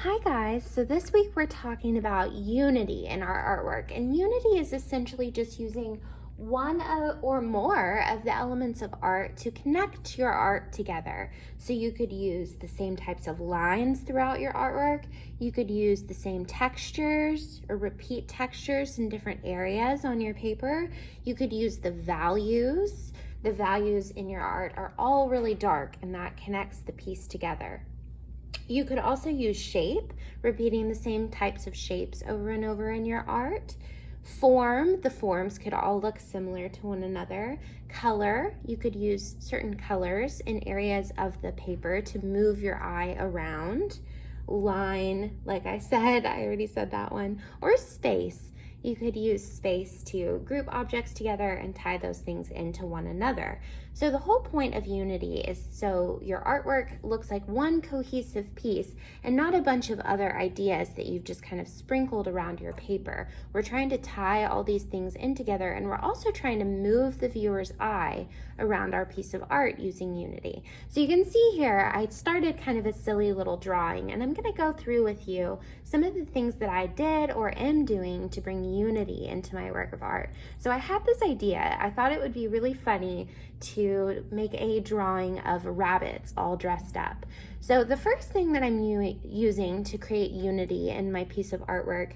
Hi guys, so this week we're talking about unity in our artwork, and unity is essentially just using one or more of the elements of art to connect your art together. So you could use the same types of lines throughout your artwork, you could use the same textures or repeat textures in different areas on your paper, you could use the values. The values in your art are all really dark, and that connects the piece together. You could also use shape, repeating the same types of shapes over and over in your art. Form, the forms could all look similar to one another. Color, you could use certain colors in areas of the paper to move your eye around. Line, like I said, I already said that one. Or space, you could use space to group objects together and tie those things into one another. So the whole point of unity is so your artwork looks like one cohesive piece and not a bunch of other ideas that you've just kind of sprinkled around your paper. We're trying to tie all these things in together, and we're also trying to move the viewer's eye around our piece of art using unity. So you can see here, I started kind of a silly little drawing, and I'm going to go through with you some of the things that I did or am doing to bring unity into my work of art. So I had this idea. I thought it would be really funny to make a drawing of rabbits all dressed up. So the first thing that I'm using to create unity in my piece of artwork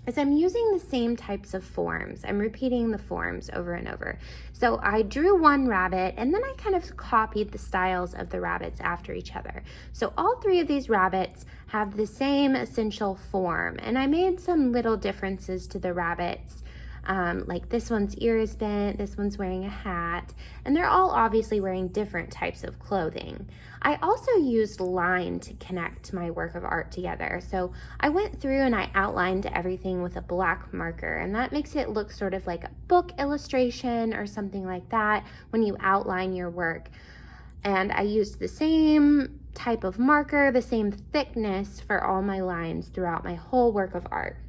is I'm using the same types of forms. I'm repeating the forms over and over. So I drew one rabbit, and then I kind of copied the styles of the rabbits after each other. So all three of these rabbits have the same essential form, and I made some little differences to the rabbits. Like this one's ear is bent, this one's wearing a hat, and they're all obviously wearing different types of clothing. I also used line to connect my work of art together. So I went through and I outlined everything with a black marker, and that makes it look sort of like a book illustration or something like that when you outline your work. And I used the same type of marker, the same thickness for all my lines throughout my whole work of art.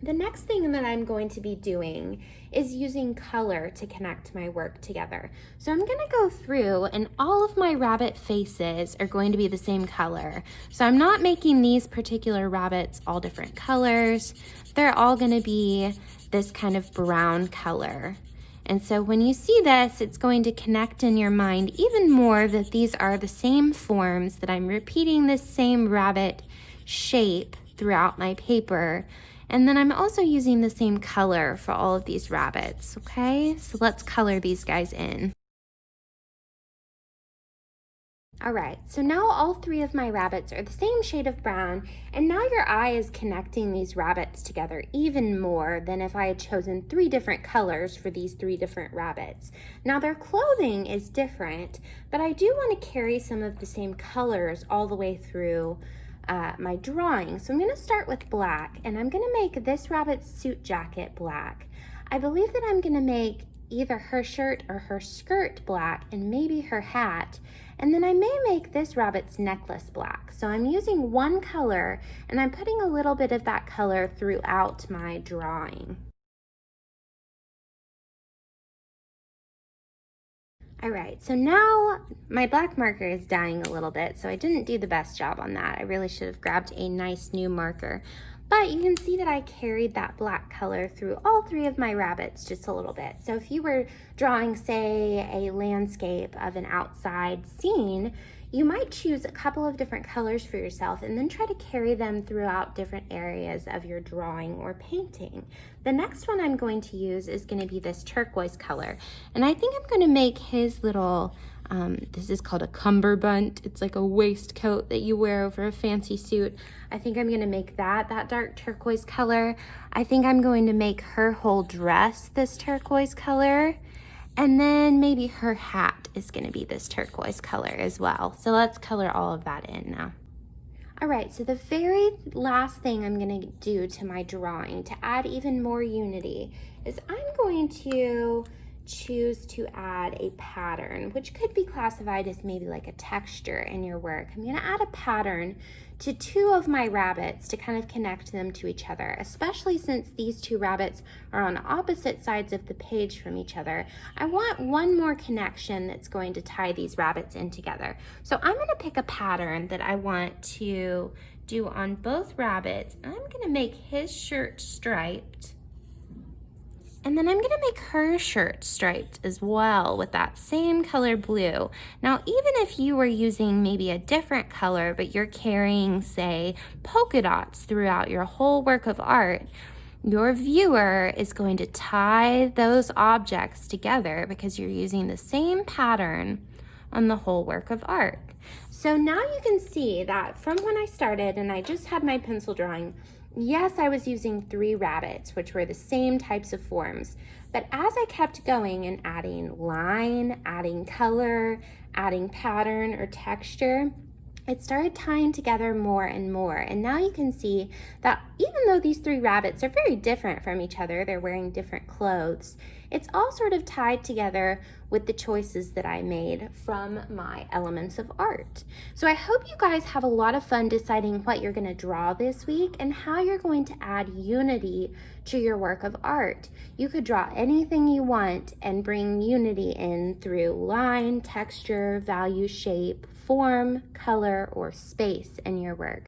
The next thing that I'm going to be doing is using color to connect my work together. So I'm gonna go through, and all of my rabbit faces are going to be the same color. So I'm not making these particular rabbits all different colors. They're all gonna be this kind of brown color. And so when you see this, it's going to connect in your mind even more that these are the same forms, that I'm repeating this same rabbit shape throughout my paper. And then I'm also using the same color for all of these rabbits, okay? So let's color these guys in. All right, so now all three of my rabbits are the same shade of brown, and now your eye is connecting these rabbits together even more than if I had chosen three different colors for these three different rabbits. Now their clothing is different, but I do want to carry some of the same colors all the way through my drawing. So I'm going to start with black, and I'm going to make this rabbit's suit jacket black. I believe that I'm going to make either her shirt or her skirt black, and maybe her hat. And then I may make this rabbit's necklace black. So I'm using one color, and I'm putting a little bit of that color throughout my drawing. All right, so now my black marker is dying a little bit, so I didn't do the best job on that. I really should have grabbed a nice new marker. But you can see that I carried that black color through all three of my rabbits just a little bit. So if you were drawing, say, a landscape of an outside scene, you might choose a couple of different colors for yourself and then try to carry them throughout different areas of your drawing or painting. The next one I'm going to use is going to be this turquoise color. And I think I'm going to make his little, this is called a cummerbund. It's like a waistcoat that you wear over a fancy suit. I think I'm going to make that dark turquoise color. I think I'm going to make her whole dress this turquoise color. And then maybe her hat is going to be this turquoise color as well. So let's color all of that in now. All right, so the very last thing I'm going to do to my drawing to add even more unity is I'm going to choose to add a pattern, which could be classified as maybe like a texture in your work. I'm going to add a pattern to two of my rabbits to kind of connect them to each other, especially since these two rabbits are on opposite sides of the page from each other. I want one more connection that's going to tie these rabbits in together. So I'm going to pick a pattern that I want to do on both rabbits. I'm going to make his shirt striped. And then I'm going to make her shirt striped as well with that same color blue. Now, even if you were using maybe a different color, but you're carrying, say, polka dots throughout your whole work of art, your viewer is going to tie those objects together because you're using the same pattern on the whole work of art. So now you can see that from when I started and I just had my pencil drawing, yes, I was using 3 rabbits, which were the same types of forms. But as I kept going and adding line, adding color, adding pattern or texture, it started tying together more and more. And now you can see that even though these 3 rabbits are very different from each other, they're wearing different clothes, it's all sort of tied together with the choices that I made from my elements of art. So I hope you guys have a lot of fun deciding what you're going to draw this week and how you're going to add unity to your work of art. You could draw anything you want and bring unity in through line, texture, value, shape, form, color, or space in your work.